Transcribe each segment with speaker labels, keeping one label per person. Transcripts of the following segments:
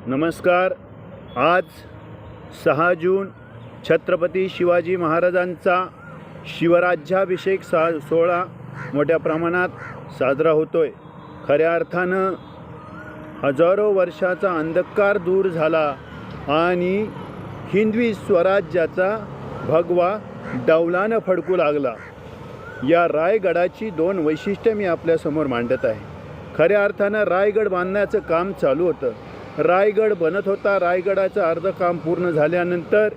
Speaker 1: नमस्कार. आज 6 जून छत्रपती शिवाजी महाराजांचा शिवराज्याभिषेक सोहळा मोठ्या प्रमाणात साजरा होतोय. खऱ्या अर्थानं हजारो वर्षाचा अंधकार दूर झाला आणि हिंदवी स्वराज्याचा भगवा डौलानं फडकू लागला. या रायगडाची 2 वैशिष्ट्ये मी आपल्यासमोर मांडत आहे. खऱ्या अर्थानं रायगड बांधण्याचं काम चालू होतं. रायगड बनत होता. रायगडाचं अर्धं काम पूर्ण झाल्यानंतर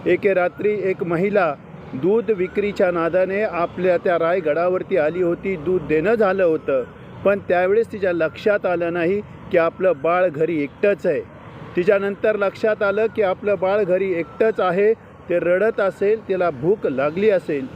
Speaker 1: एके रात्री एक महिला दूध विक्रीच्या नादाने आपल्या त्या रायगडावरती आली होती. दूध देणं झालं होतं, पण त्यावेळेस तिच्या लक्षात आलं नाही की आपलं बाळ घरी एकटंच आहे. तिच्यानंतर लक्षात आलं की आपलं बाळ घरी एकटंच आहे. ते रडत असेल, तिला भूक लागली असेल.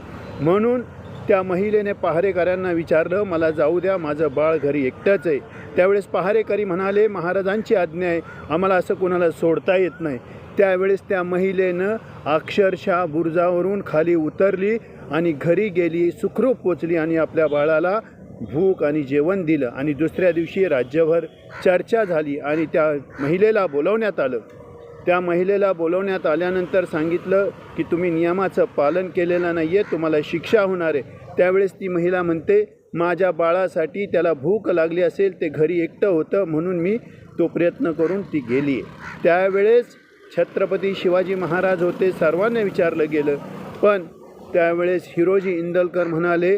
Speaker 1: म्हणून त्या महिलेने पहारेकऱ्यांना विचारलं, मला जाऊ द्या, माझं बाळ घरी एकटंच आहे. त्यावेळेस पहारेकरी म्हणाले, महाराजांची आज्ञा आहे, आम्हाला असं कोणाला सोडता येत नाही. त्यावेळेस त्या महिलेनं अक्षरशः बुरुजावरून खाली उतरली आणि घरी गेली, सुखरूप पोचली आणि आपल्या बाळाला भूक आणि जेवण दिलं. आणि दुसऱ्या दिवशी राज्यभर चर्चा झाली आणि त्या महिलेला बोलवण्यात आलं. त्या महिलेला बोलवण्यात आल्यानंतर सांगितलं की तुम्ही नियमाचं पालन केलेलं नाही आहे, तुम्हाला शिक्षा होणार आहे. त्यावेळेस ती महिला म्हणते, माझ्या बाळासाठी त्याला भूक लागली असेल, ते घरी एकटं होतं म्हणून मी तो प्रयत्न करून ती गेली. त्यावेळेस छत्रपती शिवाजी महाराज होते. सर्वांना विचारलं गेलं, पण त्यावेळेस हिरोजी इंदलकर म्हणाले,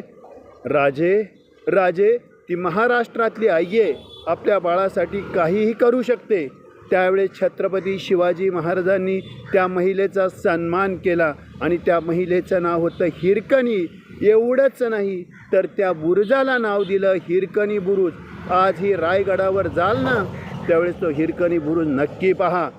Speaker 1: राजे ती महाराष्ट्रातली आई आहे, आपल्या बाळासाठी काहीही करू शकते. त्यावेळेस छत्रपती शिवाजी महाराजांनी त्या महिलेचा सन्मान केला आणि त्या महिलेचं नाव होतं हिरकणी. एवढंच नाही तर त्या बुरुजाला नाव दिलं हिरकणी बुरुज. आज ही रायगडावर जाल ना, त्यावेळेस तो हिरकणी बुरुज नक्की पहा.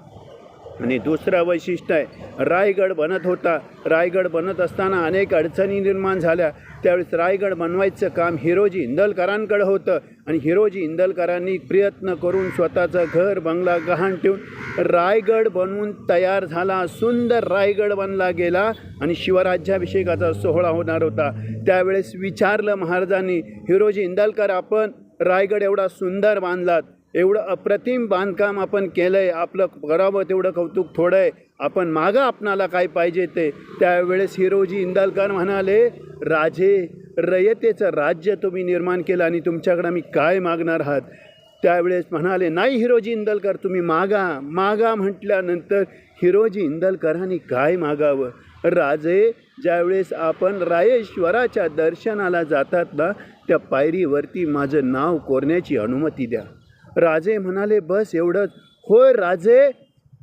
Speaker 1: आणि दुसरं वैशिष्ट्य आहे, रायगड बनत होता. रायगड बनत असताना अनेक अडचणी निर्माण झाल्या. त्यावेळेस रायगड बनवायचं काम हिरोजी इंदलकरांकडे होतं आणि हिरोजी इंदलकरांनी प्रयत्न करून स्वतःचं घर बंगला गहाण ठेवून रायगड बनवून तयार झाला. सुंदर रायगड बनला गेला आणि शिवराज्याभिषेकाचा सोहळा होणार होता. त्यावेळेस विचारलं महाराजांनी, हिरोजी इंदलकर, आपण रायगड एवढा सुंदर बांधलात, एवढं अप्रतिम बांधकाम आपण केलं आहे, आपलं करावं तेवढं कौतुक थोडं आहे, आपण मागं आपणाला काय पाहिजे ते. त्यावेळेस हिरोजी इंदलकर म्हणाले, राजे, रयतेचं राज्य तुम्ही निर्माण केलं आणि तुमच्याकडं मी काय मागणार आहात. त्यावेळेस म्हणाले, नाही हिरोजी इंदलकर, तुम्ही मागा म्हटल्यानंतर हिरोजी इंदलकरांनी काय मागावं. राजे, ज्यावेळेस आपण रायेश्वराच्या दर्शनाला जातात ना, त्या पायरीवरती माझं नाव कोरण्याची अनुमती द्या. राजे म्हणाले, बस एवढंच. होय राजे,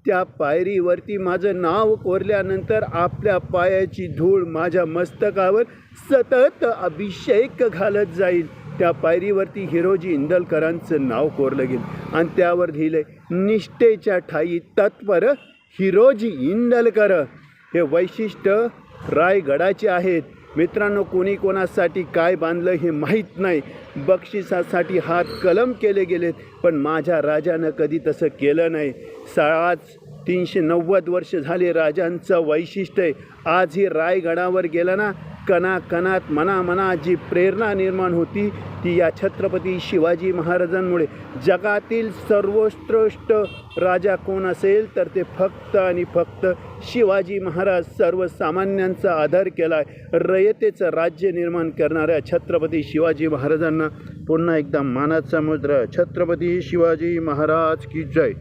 Speaker 1: त्या पायरीवरती माझं नाव कोरल्यानंतर आपल्या पायाची धूळ माझ्या मस्तकावर सतत अभिषेक घालत जाईल. त्या पायरीवरती हिरोजी इंदलकरांचं नाव कोरलं गेलं आणि त्यावर लिहिलं, निष्ठेच्या ठाई तत्पर हिरोजी इंदलकर. हे वैशिष्ट्य रायगडाचे आहेत. मित्रांनो, कोणी कोणासाठी काय बांधलं हे माहीत नाही. बक्षिसासाठी हात कलम केले गेलेत, पण माझ्या राजानं कधी तसं केलं नाही. आज 390 वर्ष झाले राजांचं वैशिष्ट्य आहे. आज ही रायगडावर गेलं ना, कणाकणात मनामनात जी प्रेरणा निर्माण होती ती या छत्रपती शिवाजी महाराजांमुळे. जगातील सर्वोत्कृष्ट राजा कोण असेल तर ते फक्त आणि फक्त शिवाजी महाराज. सर्वसामान्यांचा आदर केला आहे. रयतेचं राज्य निर्माण करणाऱ्या छत्रपती शिवाजी महाराजांना पुन्हा एकदा मानाचा मुद्रा. छत्रपती शिवाजी महाराज की जय.